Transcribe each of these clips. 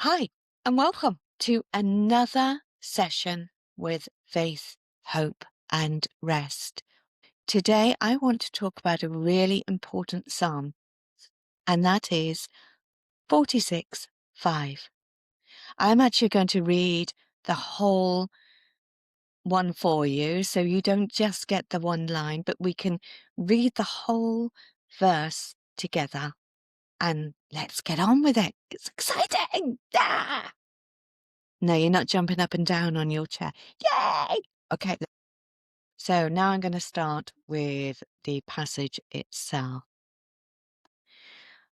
Hi, and welcome to another session with Faith, Hope, and Rest. Today, I want to talk about a really important psalm, and that is 46:5. I'm actually going to read the whole one for you, so you don't just get the one line, but we can read the whole verse together. And let's get on with it. It's exciting. Ah! No, you're not jumping up and down on your chair. Yay! Okay, so now I'm going to start with the passage itself.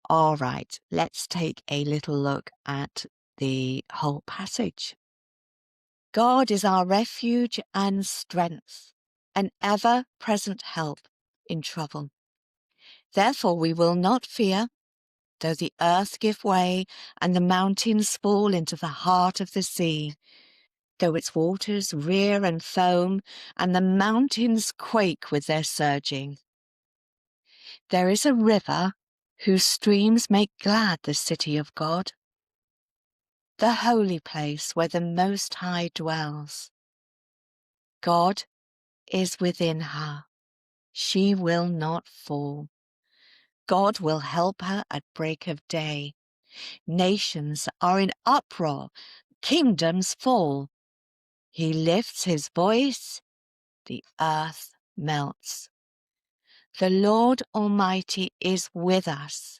All right, let's take a little look at the whole passage. God is our refuge and strength, an ever-present help in trouble. Therefore we will not fear, though the earth give way and the mountains fall into the heart of the sea, though its waters rear and foam, and the mountains quake with their surging. There is a river whose streams make glad the city of God, the holy place where the Most High dwells. God is within her. She will not fall. God will help her at break of day. Nations are in uproar, kingdoms fall. He lifts his voice, the earth melts. The Lord Almighty is with us.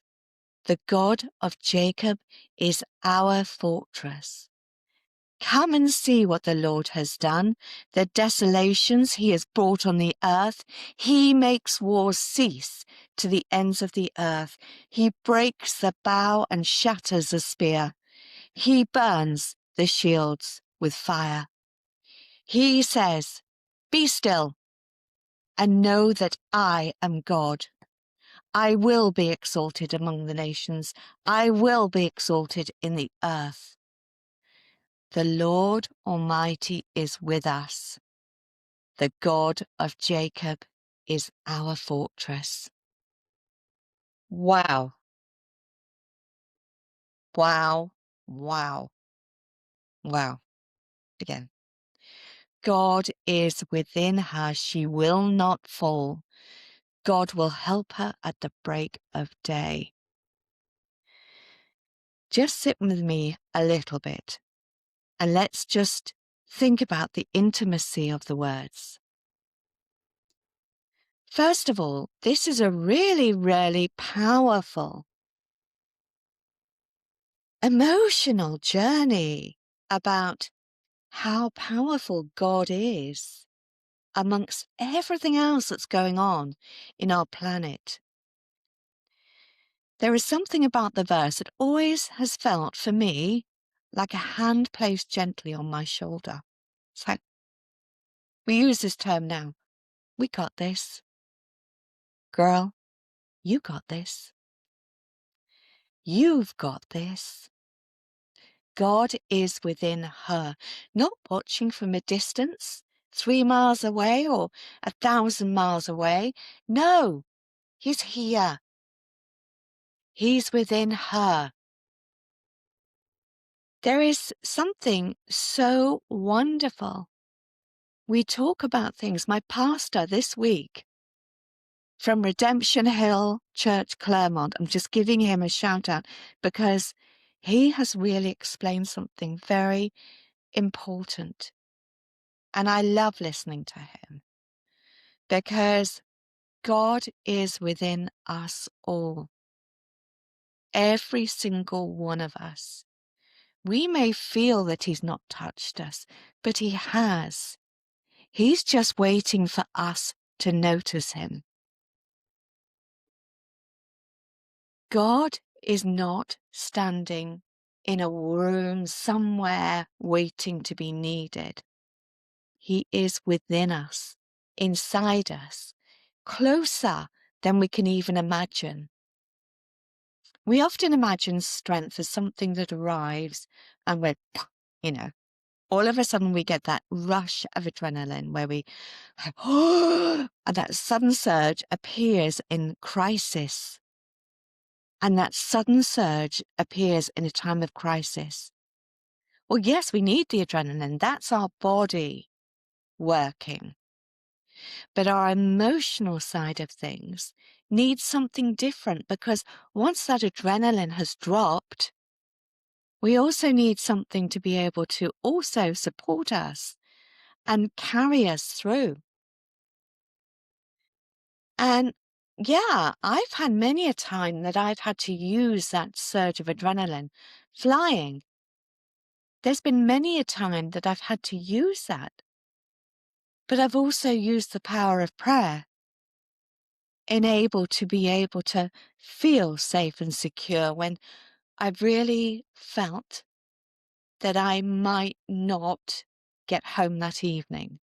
The God of Jacob is our fortress. Come and see what the Lord has done, the desolations he has brought on the earth. He makes wars cease to the ends of the earth. He breaks the bow and shatters a spear. He burns the shields with fire. He says, "Be still and know that I am God. I will be exalted among the nations. I will be exalted in the earth. The Lord Almighty is with us. The God of Jacob is our fortress." Wow. Wow. Wow. Wow. Again. God is within her. She will not fall. God will help her at the break of day. Just sit with me a little bit and let's just think about the intimacy of the words. First of all, this is a really, really powerful, emotional journey about how powerful God is amongst everything else that's going on in our planet. There is something about the verse that always has felt for me like a hand placed gently on my shoulder. It's like, we use this term now. We got this. Girl, you got this. You've got this. God is within her, not watching from a distance, 3 miles away or 1,000 miles away. No, he's here. He's within her. There is something so wonderful. We talk about things. My pastor this week from Redemption Hill Church, Claremont, I'm just giving him a shout out because he has really explained something very important. And I love listening to him because God is within us all. Every single one of us. We may feel that he's not touched us, but he has. He's just waiting for us to notice him. God is not standing in a room somewhere waiting to be needed. He is within us, inside us, closer than we can even imagine. We often imagine strength as something that arrives and we're, all of a sudden we get that rush of adrenaline where we, and that sudden surge appears in crisis. And that sudden surge appears in a time of crisis. Well, yes, we need the adrenaline. That's our body working. But our emotional side of things needs something different, because once that adrenaline has dropped, we also need something to be able to also support us and carry us through. And yeah, I've had many a time that I've had to use that surge of adrenaline flying. There's been many a time that I've had to use that. But I've also used the power of prayer in able to be able to feel safe and secure when I've really felt that I might not get home that evening.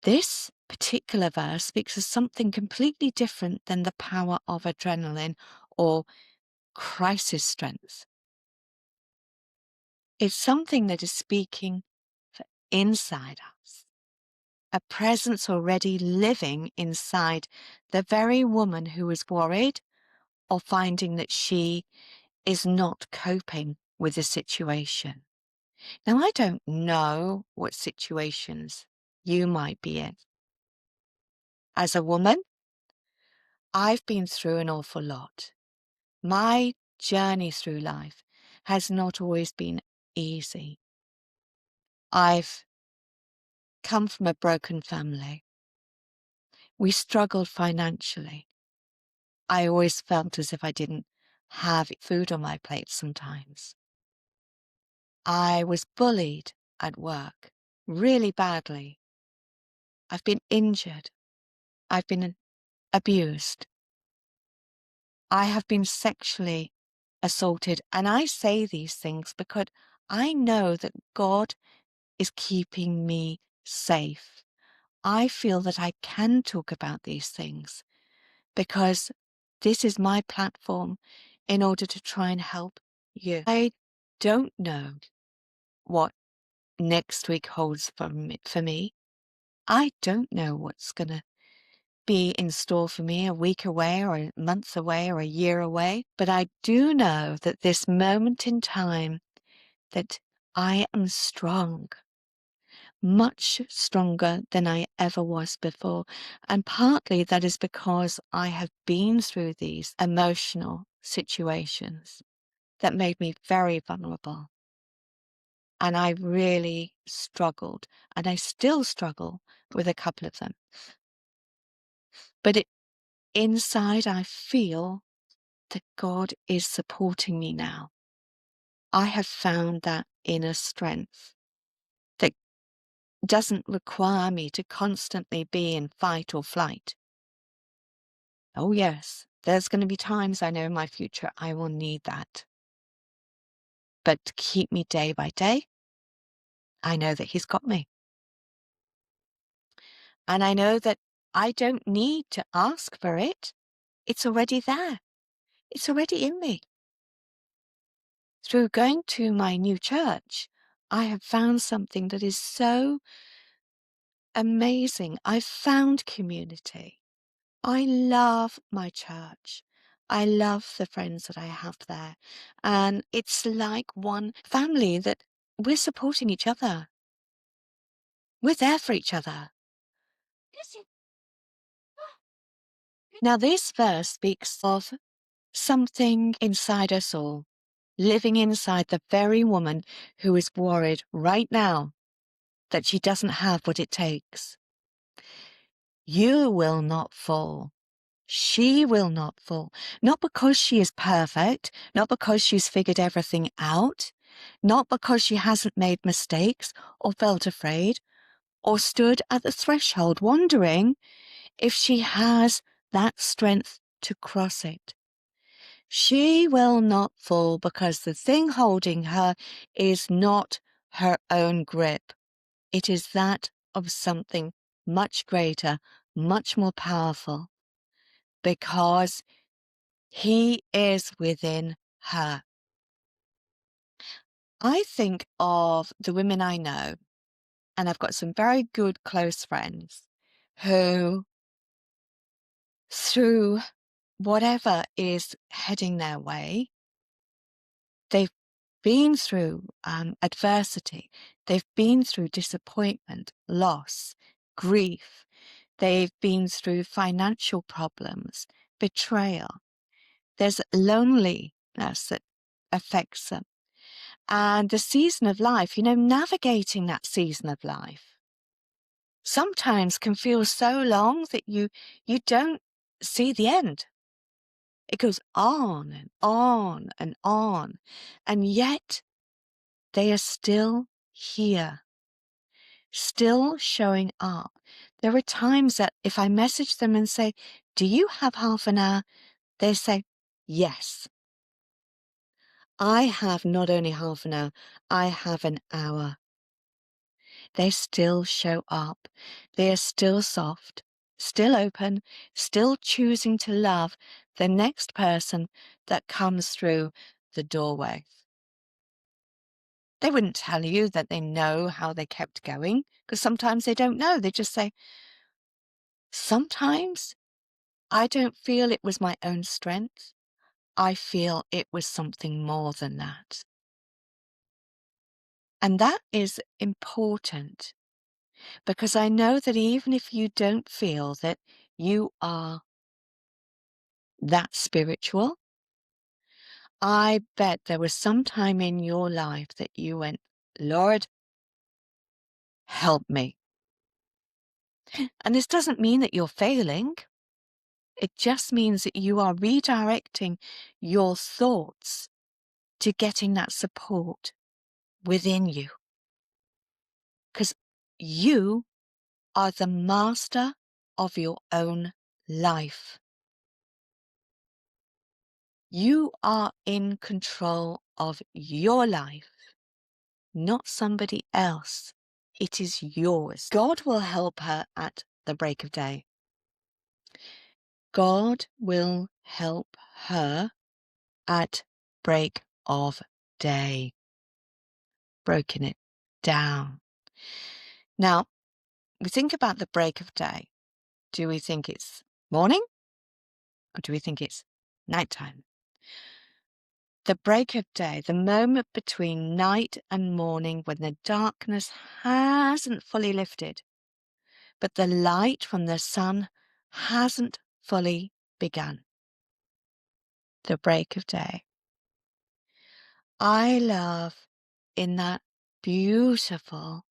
This particular verse speaks of something completely different than the power of adrenaline or crisis strength. It's something that is speaking for inside us, a presence already living inside the very woman who is worried or finding that she is not coping with the situation. Now, I don't know what situations you might be in. As a woman, I've been through an awful lot. My journey through life has not always been easy. I've come from a broken family. We struggled financially. I always felt as if I didn't have food on my plate sometimes. I was bullied at work really badly. I've been injured. I've been abused. I have been sexually assaulted. And I say these things because I know that God is keeping me safe. I feel that I can talk about these things because this is my platform in order to try and help you. I don't know what next week holds for me. I don't know what's going to be in store for me a week away or a month away or a year away. But I do know that this moment in time that I am strong, much stronger than I ever was before. And partly that is because I have been through these emotional situations that made me very vulnerable. And I really struggled, and I still struggle with a couple of them. But inside, I feel that God is supporting me now. I have found that inner strength that doesn't require me to constantly be in fight or flight. Oh, yes, there's going to be times I know in my future I will need that. But to keep me day by day, I know that He's got me. And I know that I don't need to ask for it. It's already there. It's already in me. Through going to my new church, I have found something that is so amazing. I've found community. I love my church. I love the friends that I have there. And it's like one family that we're supporting each other. We're there for each other. Now, this verse speaks of something inside us all, living inside the very woman who is worried right now that she doesn't have what it takes. You will not fall. She will not fall. Not because she is perfect, not because she's figured everything out, not because she hasn't made mistakes or felt afraid or stood at the threshold wondering if she has that strength to cross it. She will not fall because the thing holding her is not her own grip. It is that of something much greater, much more powerful, because He is within her. I think of the women I know, and I've got some very good close friends who, through whatever is heading their way, they've been through adversity. They've been through disappointment, loss, grief. They've been through financial problems, betrayal. There's loneliness that affects them. And the season of life, navigating that season of life sometimes can feel so long that you don't see the end. It goes on and on and on. And yet they are still here, still showing up. There are times that if I message them and say, "Do you have half an hour?" They say, "Yes. I have not only half an hour, I have an hour." They still show up. They are still soft, still open, still choosing to love the next person that comes through the doorway. They wouldn't tell you that they know how they kept going, because sometimes they don't know. They just say, "Sometimes I don't feel it was my own strength. I feel it was something more than that." And that is important, because I know that even if you don't feel that you are that spiritual, I bet there was some time in your life that you went, "Lord, help me." And this doesn't mean that you're failing. It just means that you are redirecting your thoughts to getting that support within you. Because you are the master of your own life. You are in control of your life, not somebody else. It is yours. God will help her at the break of day. God will help her at break of day. Broken it down. Now, we think about the break of day. Do we think it's morning or do we think it's nighttime? The break of day, the moment between night and morning when the darkness hasn't fully lifted, but the light from the sun hasn't fully begun. The break of day. I love in that beautiful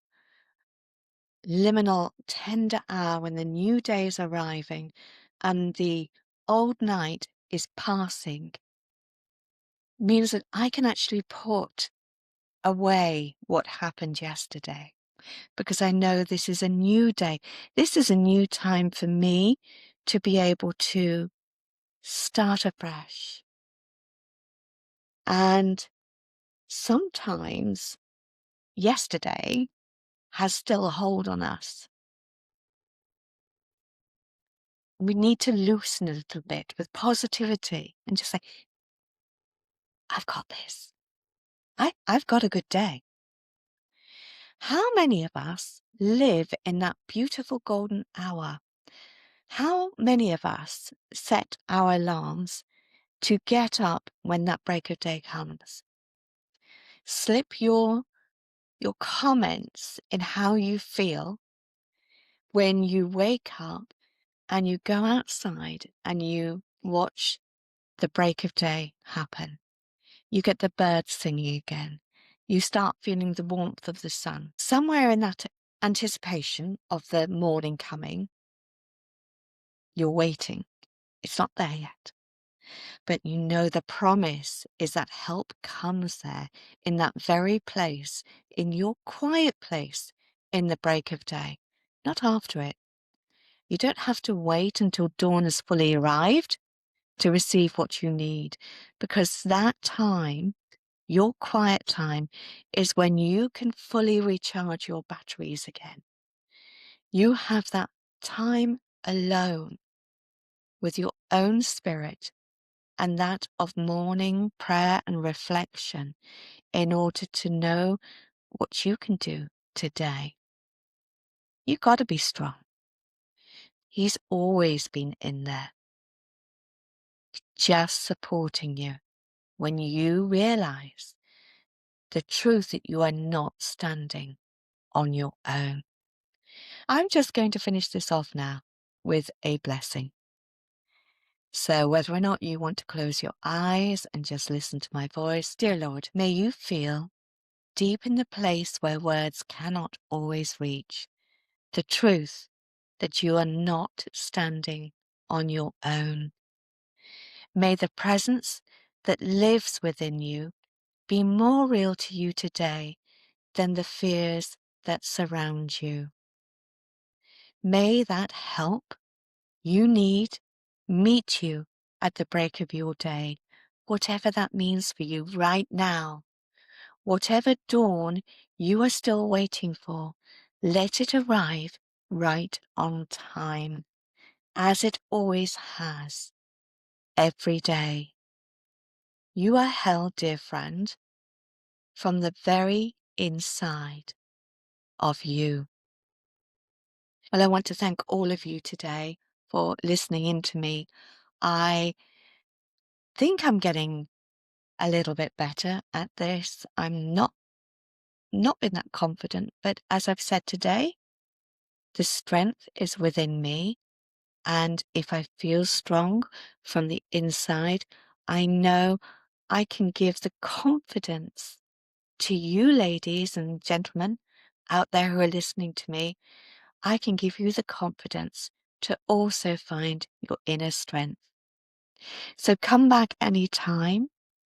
liminal tender hour when the new day is arriving and the old night is passing, means that I can actually put away what happened yesterday, because I know this is a new day. This is a new time for me to be able to start afresh. And sometimes yesterday has still a hold on us. We need to loosen a little bit with positivity and just say, "I've got this. I've got a good day." How many of us live in that beautiful golden hour? How many of us set our alarms to get up when that break of day comes? Slip your comments in how you feel when you wake up and you go outside and you watch the break of day happen. You get the birds singing again. You start feeling the warmth of the sun. Somewhere in that anticipation of the morning coming, you're waiting. It's not there yet. But you know the promise is that help comes there in that very place, in your quiet place, in the break of day, not after it. You don't have to wait until dawn has fully arrived to receive what you need, because that time, your quiet time, is when you can fully recharge your batteries again. You have that time alone with your own spirit and that of morning prayer and reflection in order to know what you can do today. You got to be strong. He's always been in there, just supporting you when you realize the truth that you are not standing on your own. I'm just going to finish this off now with a blessing. So whether or not you want to close your eyes and just listen to my voice, dear Lord, may you feel deep in the place where words cannot always reach, the truth that you are not standing on your own. May the presence that lives within you be more real to you today than the fears that surround you. May that help you need meet you at the break of your day, whatever that means for you right now. Whatever dawn you are still waiting for, let it arrive right on time, as it always has, every day. You are held, dear friend, from the very inside of you. Well, I want to thank all of you today for listening in to me. I think I'm getting a little bit better at this. I'm not been that confident, but as I've said today, the strength is within me. And if I feel strong from the inside, I know I can give the confidence to you ladies and gentlemen out there who are listening to me. I can give you the confidence to also find your inner strength. So come back anytime